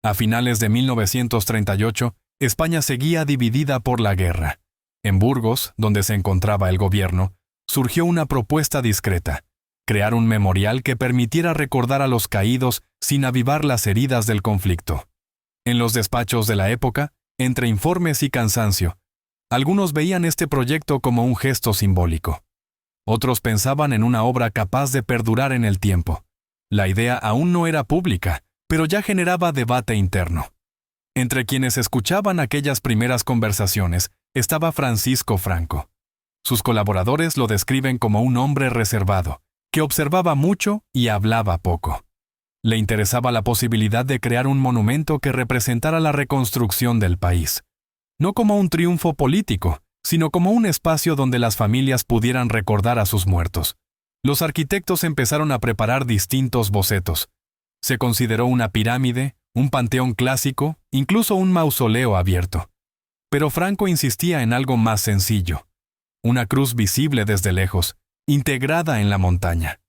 A finales de 1938, España seguía dividida por la guerra. En Burgos, donde se encontraba el gobierno, surgió una propuesta discreta: crear un memorial que permitiera recordar a los caídos sin avivar las heridas del conflicto. En los despachos de la época, entre informes y cansancio, algunos veían este proyecto como un gesto simbólico. Otros pensaban en una obra capaz de perdurar en el tiempo. La idea aún no era pública, pero ya generaba debate interno. Entre quienes escuchaban aquellas primeras conversaciones estaba Francisco Franco. Sus colaboradores lo describen como un hombre reservado, que observaba mucho y hablaba poco. Le interesaba la posibilidad de crear un monumento que representara la reconstrucción del país. No como un triunfo político, sino como un espacio donde las familias pudieran recordar a sus muertos. Los arquitectos empezaron a preparar distintos bocetos. Se consideró una pirámide, un panteón clásico, incluso un mausoleo abierto. Pero Franco insistía en algo más sencillo: una cruz visible desde lejos, integrada en la montaña.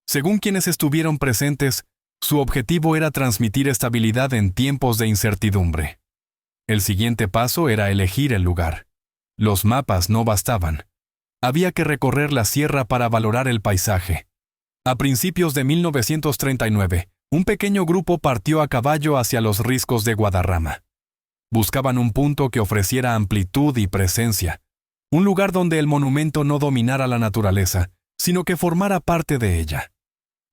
Según quienes estuvieron presentes, su objetivo era transmitir estabilidad en tiempos de incertidumbre. El siguiente paso era elegir el lugar. Los mapas no bastaban. Había que recorrer la sierra para valorar el paisaje. A principios de 1939, un pequeño grupo partió a caballo hacia los riscos de Guadarrama. Buscaban un punto que ofreciera amplitud y presencia, un lugar donde el monumento no dominara la naturaleza, sino que formara parte de ella.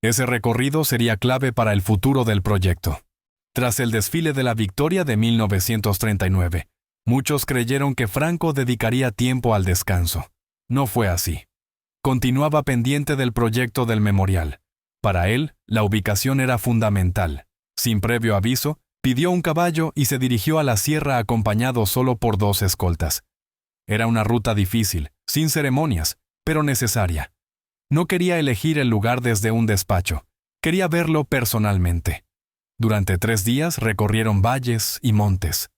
Ese recorrido sería clave para el futuro del proyecto. Tras el desfile de la Victoria de 1939, muchos creyeron que Franco dedicaría tiempo al descanso. No fue así. Continuaba pendiente del proyecto del memorial. Para él, la ubicación era fundamental. Sin previo aviso, pidió un caballo y se dirigió a la sierra acompañado solo por 2 escoltas. Era una ruta difícil, sin ceremonias, pero necesaria. No quería elegir el lugar desde un despacho, quería verlo personalmente. Durante 3 días recorrieron valles y montes.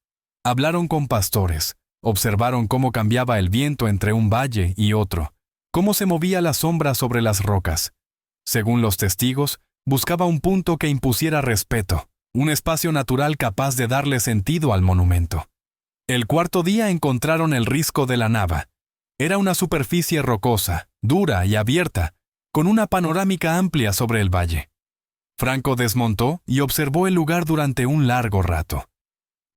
Hablaron con pastores, observaron cómo cambiaba el viento entre un valle y otro, cómo se movía la sombra sobre las rocas. Según los testigos, buscaba un punto que impusiera respeto, un espacio natural capaz de darle sentido al monumento. El 4.º día encontraron el risco de la Nava. Era una superficie rocosa, dura y abierta, con una panorámica amplia sobre el valle. Franco desmontó y observó el lugar durante un largo rato.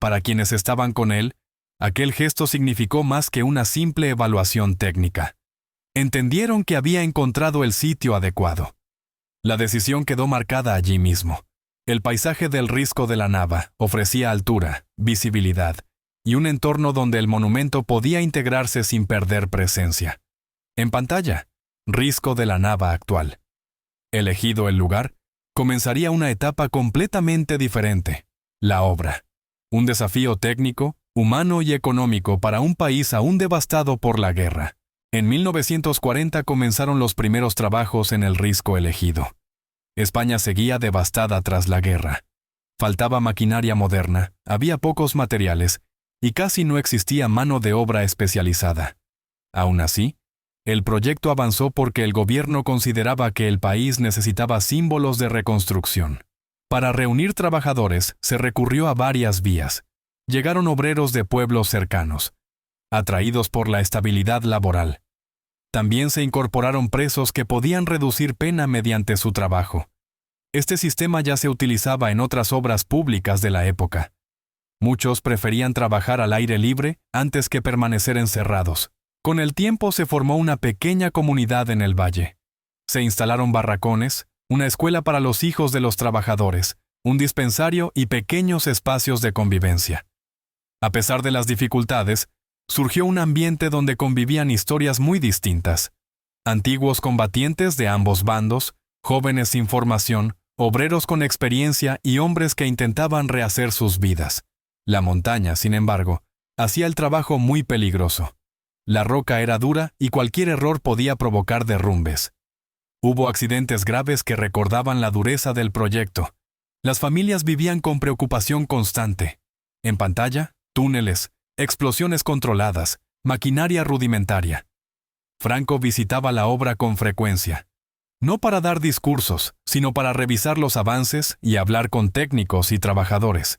Para quienes estaban con él, aquel gesto significó más que una simple evaluación técnica. Entendieron que había encontrado el sitio adecuado. La decisión quedó marcada allí mismo. El paisaje del risco de la Nava ofrecía altura, visibilidad y un entorno donde el monumento podía integrarse sin perder presencia. En pantalla, risco de la Nava actual. Elegido el lugar, comenzaría una etapa completamente diferente: la obra. Un desafío técnico, humano y económico para un país aún devastado por la guerra. En 1940 comenzaron los primeros trabajos en el risco elegido. España seguía devastada tras la guerra. Faltaba maquinaria moderna, había pocos materiales y casi no existía mano de obra especializada. Aún así, el proyecto avanzó porque el gobierno consideraba que el país necesitaba símbolos de reconstrucción. Para reunir trabajadores se recurrió a varias vías. Llegaron obreros de pueblos cercanos, atraídos por la estabilidad laboral. También se incorporaron presos que podían reducir pena mediante su trabajo. Este sistema ya se utilizaba en otras obras públicas de la época. Muchos preferían trabajar al aire libre antes que permanecer encerrados. Con el tiempo se formó una pequeña comunidad en el valle. Se instalaron barracones, una escuela para los hijos de los trabajadores, un dispensario y pequeños espacios de convivencia. A pesar de las dificultades, surgió un ambiente donde convivían historias muy distintas. Antiguos combatientes de ambos bandos, jóvenes sin formación, obreros con experiencia y hombres que intentaban rehacer sus vidas. La montaña, sin embargo, hacía el trabajo muy peligroso. La roca era dura y cualquier error podía provocar derrumbes. Hubo accidentes graves que recordaban la dureza del proyecto. Las familias vivían con preocupación constante. En pantalla, túneles, explosiones controladas, maquinaria rudimentaria. Franco visitaba la obra con frecuencia. no para dar discursos, sino para revisar los avances y hablar con técnicos y trabajadores.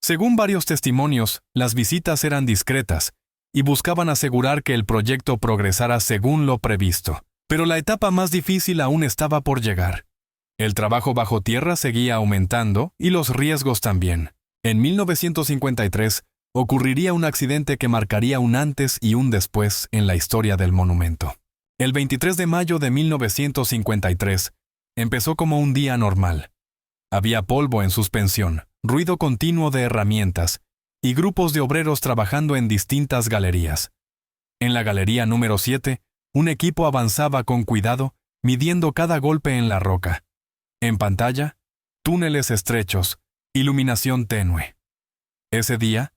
Según varios testimonios, las visitas eran discretas y buscaban asegurar que el proyecto progresara según lo previsto. Pero la etapa más difícil aún estaba por llegar. El trabajo bajo tierra seguía aumentando y los riesgos también. En 1953 ocurriría un accidente que marcaría un antes y un después en la historia del monumento. El 23 de mayo de 1953 empezó como un día normal. Había polvo en suspensión, ruido continuo de herramientas y grupos de obreros trabajando en distintas galerías. En la galería número 7, un equipo avanzaba con cuidado, midiendo cada golpe en la roca. En pantalla, túneles estrechos, iluminación tenue. Ese día,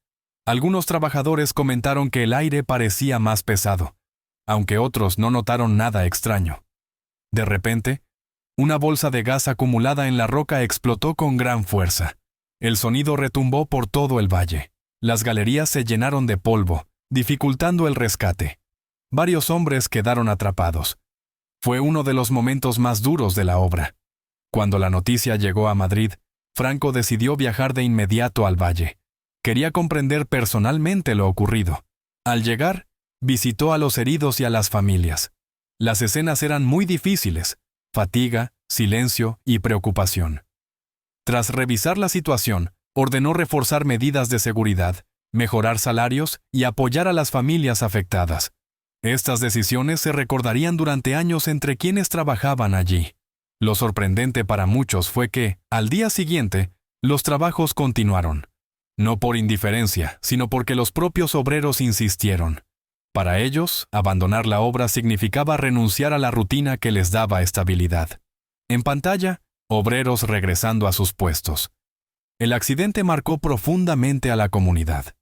algunos trabajadores comentaron que el aire parecía más pesado, aunque otros no notaron nada extraño. De repente, una bolsa de gas acumulada en la roca explotó con gran fuerza. El sonido retumbó por todo el valle. Las galerías se llenaron de polvo, dificultando el rescate. Varios hombres quedaron atrapados. Fue uno de los momentos más duros de la obra. Cuando la noticia llegó a Madrid, Franco decidió viajar de inmediato al valle. Quería comprender personalmente lo ocurrido. Al llegar, visitó a los heridos y a las familias. Las escenas eran muy difíciles: fatiga, silencio y preocupación. Tras revisar la situación, ordenó reforzar medidas de seguridad, mejorar salarios y apoyar a las familias afectadas. Estas decisiones se recordarían durante años entre quienes trabajaban allí. Lo sorprendente para muchos fue que, al día siguiente, los trabajos continuaron. No por indiferencia, sino porque los propios obreros insistieron. Para ellos, abandonar la obra significaba renunciar a la rutina que les daba estabilidad. En pantalla, obreros regresando a sus puestos. El accidente marcó profundamente a la comunidad.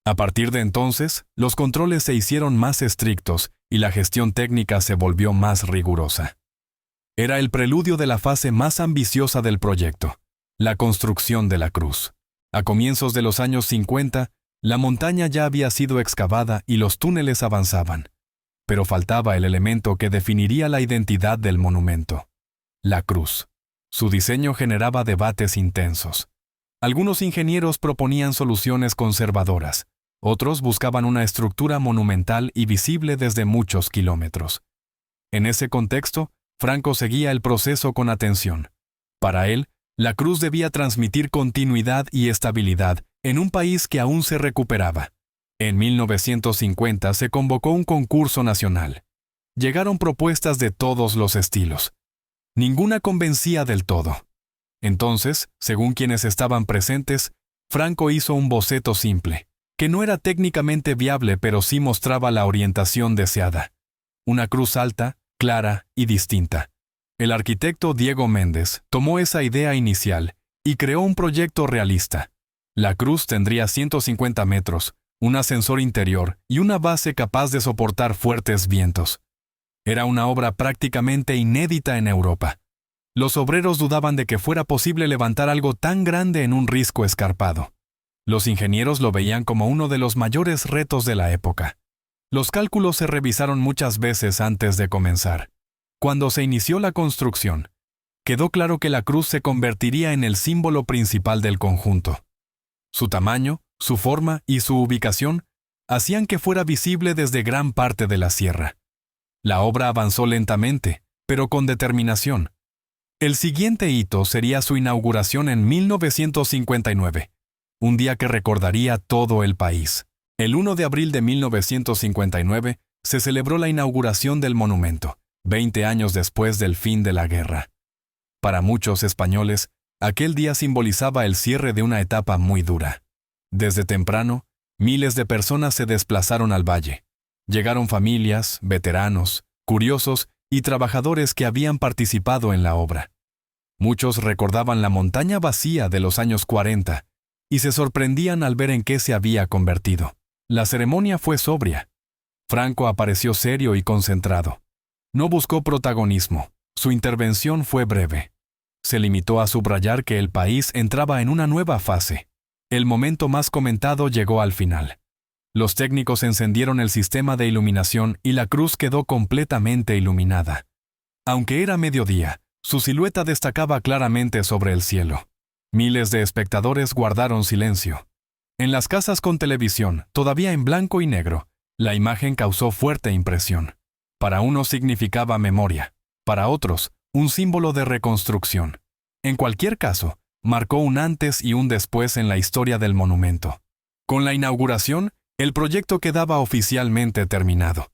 A partir de entonces, los controles se hicieron más estrictos y la gestión técnica se volvió más rigurosa. Era el preludio de la fase más ambiciosa del proyecto, la construcción de la cruz. A comienzos de los años 50, la montaña ya había sido excavada y los túneles avanzaban. Pero faltaba el elemento que definiría la identidad del monumento: la cruz. Su diseño generaba debates intensos. Algunos ingenieros proponían soluciones conservadoras. Otros buscaban una estructura monumental y visible desde muchos kilómetros. En ese contexto, Franco seguía el proceso con atención. Para él, la cruz debía transmitir continuidad y estabilidad en un país que aún se recuperaba. En 1950 se convocó un concurso nacional. Llegaron propuestas de todos los estilos. Ninguna convencía del todo. Entonces, según quienes estaban presentes, Franco hizo un boceto simple, que no era técnicamente viable pero sí mostraba la orientación deseada. Una cruz alta, clara y distinta. El arquitecto Diego Méndez tomó esa idea inicial y creó un proyecto realista. La cruz tendría 150 metros, un ascensor interior y una base capaz de soportar fuertes vientos. Era una obra prácticamente inédita en Europa. Los obreros dudaban de que fuera posible levantar algo tan grande en un risco escarpado. Los ingenieros lo veían como uno de los mayores retos de la época. Los cálculos se revisaron muchas veces antes de comenzar. Cuando se inició la construcción, quedó claro que la cruz se convertiría en el símbolo principal del conjunto. Su tamaño, su forma y su ubicación hacían que fuera visible desde gran parte de la sierra. La obra avanzó lentamente, pero con determinación. El siguiente hito sería su inauguración en 1959, un día que recordaría todo el país. El 1 de abril de 1959 se celebró la inauguración del monumento, 20 años después del fin de la guerra. Para muchos españoles, aquel día simbolizaba el cierre de una etapa muy dura. Desde temprano, miles de personas se desplazaron al valle. Llegaron familias, veteranos, curiosos y trabajadores que habían participado en la obra. Muchos recordaban la montaña vacía de los años 40 y se sorprendían al ver en qué se había convertido. La ceremonia fue sobria. Franco apareció serio y concentrado. No buscó protagonismo. Su intervención fue breve. Se limitó a subrayar que el país entraba en una nueva fase. El momento más comentado llegó al final. Los técnicos encendieron el sistema de iluminación y la cruz quedó completamente iluminada. Aunque era mediodía, su silueta destacaba claramente sobre el cielo. Miles de espectadores guardaron silencio. En las casas con televisión, todavía en blanco y negro, la imagen causó fuerte impresión. Para unos significaba memoria, para otros, un símbolo de reconstrucción. En cualquier caso, marcó un antes y un después en la historia del monumento. Con la inauguración, el proyecto quedaba oficialmente terminado.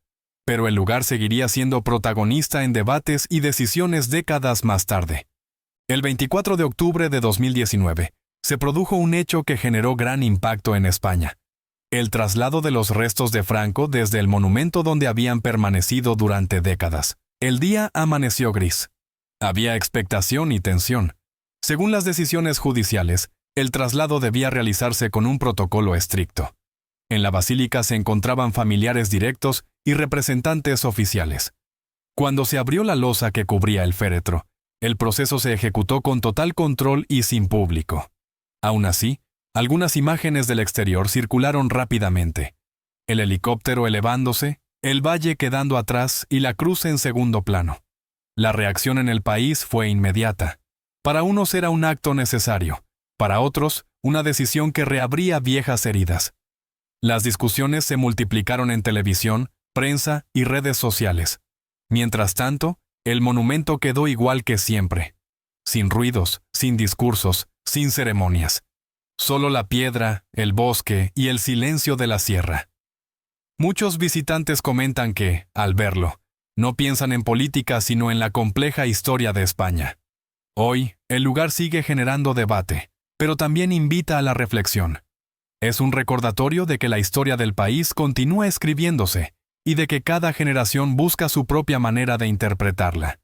Pero el lugar seguiría siendo protagonista en debates y decisiones décadas más tarde. El 24 de octubre de 2019, se produjo un hecho que generó gran impacto en España. El traslado de los restos de Franco desde el monumento donde habían permanecido durante décadas. El día amaneció gris. Había expectación y tensión. Según las decisiones judiciales, el traslado debía realizarse con un protocolo estricto. En la basílica se encontraban familiares directos y representantes oficiales. Cuando se abrió la losa que cubría el féretro, el proceso se ejecutó con total control y sin público. Aún así, algunas imágenes del exterior circularon rápidamente. El helicóptero elevándose, el valle quedando atrás y la cruz en segundo plano. La reacción en el país fue inmediata. Para unos era un acto necesario, para otros, una decisión que reabría viejas heridas. Las discusiones se multiplicaron en televisión, prensa y redes sociales. Mientras tanto, el monumento quedó igual que siempre. Sin ruidos, sin discursos, sin ceremonias. Solo la piedra, el bosque y el silencio de la sierra. Muchos visitantes comentan que, al verlo, no piensan en política sino en la compleja historia de España. Hoy, el lugar sigue generando debate, pero también invita a la reflexión. Es un recordatorio de que la historia del país continúa escribiéndose y de que cada generación busca su propia manera de interpretarla.